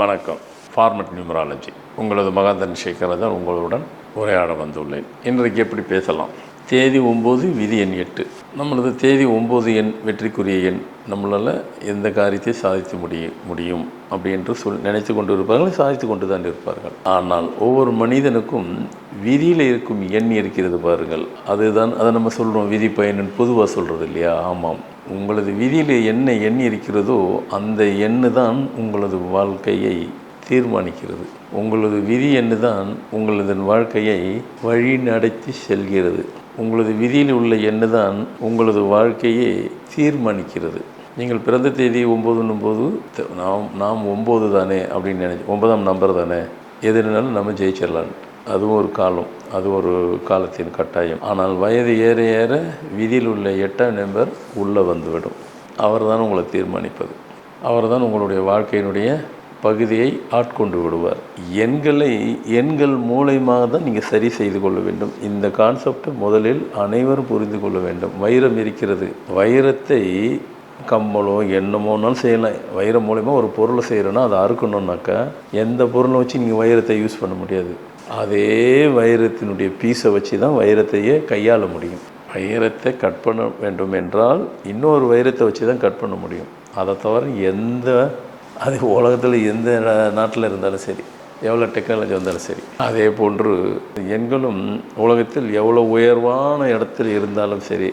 வணக்கம். Format numerology உங்களது மகாந்தன் சேகரதான் உங்களுடன் உரையாட வந்துள்ளேன். இன்றைக்கு எப்படி பேசலாம்? தேதி 9, விதி எண் 8. நம்மளது தேதி 9 எண் வெற்றிக்குரிய எண். நம்மளால் எந்த காரியத்தை சாதித்து முடியும் அப்படி என்று நினைத்து கொண்டு இருப்பார்கள், சாதித்து கொண்டு தான் இருப்பார்கள். ஆனால் ஒவ்வொரு மனிதனுக்கும் விதியில் இருக்கும் எண் இருக்கிறது பாருங்கள். அதுதான் அதை நம்ம சொல்கிறோம் விதி பயன் பொதுவாக சொல்கிறது இல்லையா? ஆமாம், உங்களது விதியில் என்ன எண் இருக்கிறதோ அந்த எண்ணு தான் உங்களது வாழ்க்கையை தீர்மானிக்கிறது. உங்களது விதி எண்ணு தான் உங்களது வாழ்க்கையை வழி நடத்தி செல்கிறது. உங்களது விதியில் உள்ள எண்ணு தான் உங்களது வாழ்க்கையை தீர்மானிக்கிறது. நீங்கள் பிறந்த தேதி 9 நாம் 9 தானே அப்படின்னு நினைச்சு 9ஆம் நம்பர் தானே, எதுனாலும் நம்ம ஜெயிச்சிடலாம். அதுவும் ஒரு காலம், அது ஒரு காலத்தின் கட்டாயம். ஆனால் வயது ஏற ஏற விதியில் உள்ள 8ஆம் நம்பர் உள்ளே வந்துவிடும். அவர் தான் உங்களை தீர்மானிப்பது. அவர் தான் உங்களுடைய வாழ்க்கையினுடைய பகுதியை ஆட்கொண்டு விடுவார். எண்கள் மூலமாக தான் நீங்கள் சரி செய்து கொள்ள வேண்டும். இந்த கான்செப்டை முதலில் அனைவரும் புரிந்து கொள்ள வேண்டும். வைரம் இருக்கிறது, வைரத்தை கம்மலோ எண்ணமோனாலும் செய்யலாம். வைரம் மூலயமா ஒரு பொருளை செய்கிறோன்னா அதை அறுக்கணுன்னாக்கா எந்த பொருளை வச்சு நீங்கள் வைரத்தை யூஸ் பண்ண முடியாது. அதே வைரத்தினுடைய பீஸை வச்சு தான் வைரத்தையே கையாள முடியும். வைரத்தை கட் பண்ண வேண்டும் என்றால் இன்னொரு வைரத்தை வச்சு தான் கட் பண்ண முடியும். அதை தவிர அது உலகத்தில் எந்த நாட்டில் இருந்தாலும் சரி, எவ்வளோ டெக்னாலஜி வந்தாலும் சரி, அதே போன்று எண்களும் உலகத்தில் எவ்வளோ உயர்வான இடத்தில் இருந்தாலும் சரி,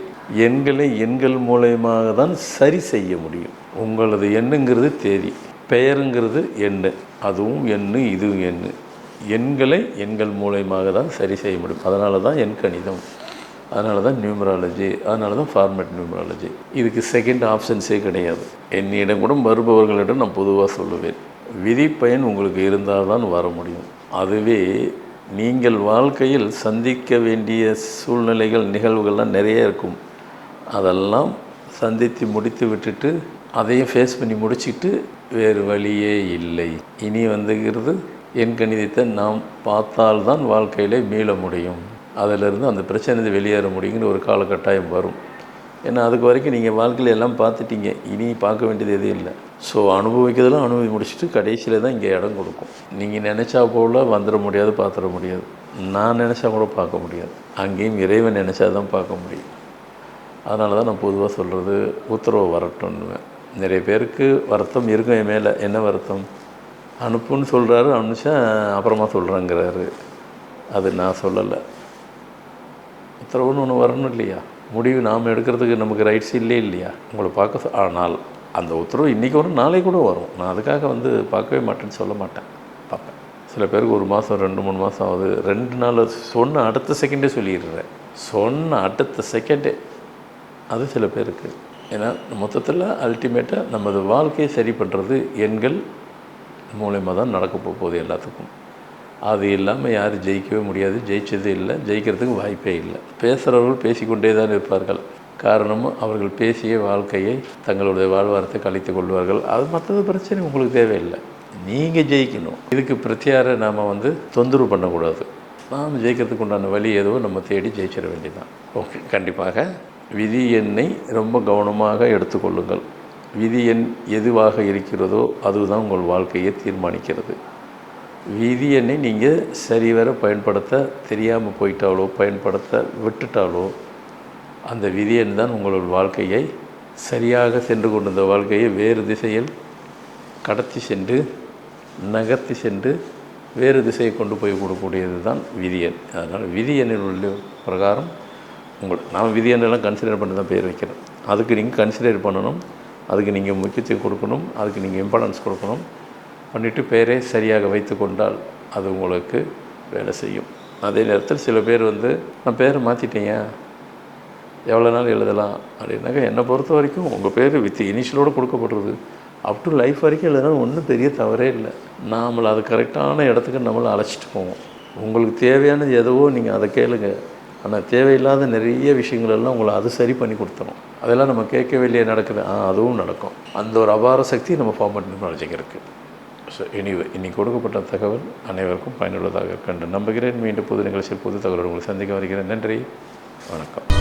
எண்கள் மூலயமாக தான் சரி செய்ய முடியும். உங்களது எண்ணுங்கிறது தேதி, பெயருங்கிறது எண்ணு, அதுவும் எண்ணு, இதுவும் எண்ணு. எண்கள் மூலயமாக தான் சரி செய்ய முடியும். அதனால தான் எண் கணிதம், அதனால தான் நியூமராலஜி, அதனால தான் ஃபார்மேட் நியூமராலஜி. இதுக்கு செகண்ட் ஆப்ஷன்ஸே கிடையாது. என்னிடம் கூட வருபவர்களிடம் நான் பொதுவாக சொல்லுவேன், விதி பயன் உங்களுக்கு இருந்தால் தான் வர முடியும். அதுவே நீங்கள் வாழ்க்கையில் சந்திக்க வேண்டிய சூழ்நிலைகள், நிகழ்வுகள்லாம் நிறைய இருக்கும். அதெல்லாம் சந்தித்து முடித்து விட்டுட்டு அதையும் ஃபேஸ் பண்ணி முடிச்சுட்டு வேறு வழியே இல்லை. இனி வந்துகிறது என் கணிதத்தை நாம் பார்த்தால்தான் வாழ்க்கையில் மீள முடியும். அதிலிருந்து அந்த பிரச்சனை வெளியேற முடியுங்கிற ஒரு காலகட்டாயம் வரும். ஏன்னா அதுக்கு வரைக்கும் நீங்கள் வாழ்க்கையில் எல்லாம் பார்த்துட்டீங்க, இனி பார்க்க வேண்டியது எதுவும் இல்லை. ஸோ அனுபவிக்கிறதெல்லாம் முடிச்சுட்டு கடைசியில் தான் இங்கே இடம் கொடுக்கும். நீங்கள் நினச்சா போல் வந்துட முடியாது, பார்த்துட முடியாது. நான் நினச்சா கூட பார்க்க முடியாது. அங்கேயும் இறைவன் நினச்சா தான் பார்க்க முடியும். அதனால தான் நான் பொதுவாக சொல்கிறது, உத்தரவு வரட்டும்னுவேன். நிறைய பேருக்கு வருத்தம் இருக்கும் என் மேலே. என்ன வருத்தம்? அனுப்புன்னு சொல்கிறாரு, அனுப்பிச்சா அப்புறமா சொல்கிறேங்கிறாரு. அது நான் சொல்லலை. உத்தரவுன்னு ஒன்று வரணும் இல்லையா? முடிவு நாம் எடுக்கிறதுக்கு நமக்கு ரைட்ஸ் இல்லையா? உங்களை பார்க்க ஆனால் அந்த உத்தரவு இன்றைக்கி வரும், நாளை கூட வரும். நான் அதுக்காக பார்க்கவே மாட்டேன்னு சொல்ல மாட்டேன், பார்ப்பேன். சில பேருக்கு 1 மாதம் 2-3 மாதம் ஆகுது, 2 நாள் சொன்ன அடுத்த செகண்டே சொல்லிடுறேன். சொன்ன அடுத்த செகண்டே அது சில பேருக்கு. ஏன்னா மொத்தத்தில் அல்டிமேட்டாக நமது வாழ்க்கையை சரி பண்ணுறது எண்கள் மூலயமா தான் நடக்க போகுது எல்லாத்துக்கும். அது இல்லாமல் யாரும் ஜெயிக்கவே முடியாது. ஜெயிச்சது இல்லை, ஜெயிக்கிறதுக்கு வாய்ப்பே இல்லை. பேசுகிறவர்கள் பேசிக்கொண்டே தான் இருப்பார்கள். காரணம், அவர்கள் பேசிய வாழ்க்கையை தங்களுடைய வாழ்வாரத்தை கழித்து கொள்வார்கள். அது மற்றது பிரச்சனை உங்களுக்கு தேவையில்லை. நீங்கள் ஜெயிக்கணும். இதுக்கு பிரத்தியாரை நாம் தொந்தரவு பண்ணக்கூடாது. நாம் ஜெயிக்கிறதுக்கு உண்டான வழி ஏதோ நம்ம தேடி ஜெயிச்சிட வேண்டியதான். ஓகே, கண்டிப்பாக விதி எண்ணை ரொம்ப கவனமாக எடுத்துக்கொள்ளுங்கள். விதி எண் எதுவாக இருக்கிறதோ அதுதான் உங்கள் வாழ்க்கையை தீர்மானிக்கிறது. விதி எண்ணை நீங்கள் சரிவர பயன்படுத்த தெரியாமல் போயிட்டாலோ, பயன்படுத்த விட்டுட்டாலோ, அந்த விதி எண் தான் உங்களோட வாழ்க்கையை சரியாக சென்று கொண்டிருந்த வாழ்க்கையை வேறு திசையில் கடத்தி சென்று நகர்த்தி சென்று வேறு திசையை கொண்டு போய் கொடுக்கக்கூடியது தான் விதி எண். அதனால் விதி எண்ணில் உள்ள பிரகாரம் நான் விதி எண்ணெல்லாம் கன்சிடர் பண்ணி தான் பேர் வைக்கிறேன். அதுக்கு நீங்கள் கன்சிடர் பண்ணணும், அதுக்கு நீங்கள் முக்கியத்துவம் கொடுக்கணும், அதுக்கு நீங்கள் இம்பார்ட்டன்ஸ் கொடுக்கணும். பண்ணிவிட்டு பேரை சரியாக வைத்து கொண்டால் அது உங்களுக்கு வேலை செய்யும். அதே நேரத்தில் சில பேர் நான் பேரை மாற்றிட்டேங்க, எவ்வளோ நாள் எழுதலாம் அப்படின்னாக்கா, என்னை பொறுத்த வரைக்கும் உங்கள் bear with இனிஷியலோடு கொடுக்கப்படுறது up to life வரைக்கும் எழுதுனா ஒன்றும் பெரிய தவறே இல்லை. நாமளை அது கரெக்டான இடத்துக்கு நம்மளை அழைச்சிட்டு போவோம். உங்களுக்கு தேவையானது எதுவோ நீங்கள் அதை கேளுங்க. ஆனால் தேவையில்லாத நிறைய விஷயங்களெல்லாம் உங்களை அது சரி பண்ணி கொடுத்துரும். அதெல்லாம் நம்ம கேட்க வேண்டிய நடக்குது, அதுவும் நடக்கும். அந்த ஒரு அபார சக்தி நம்ம ஃபார்மேட் நியூமராலஜிக்கு இருக்குது. ஸோ இன்னைக்கு கொடுக்கப்பட்ட தகவல் அனைவருக்கும் பயனுள்ளதாக இருக்கின்ற நம்புகிறேன். மீண்டும் புது நிகழ்ச்சியில் புது தகவலோடு உங்களை சந்திக்க வருகிறேன். நன்றி, வணக்கம்.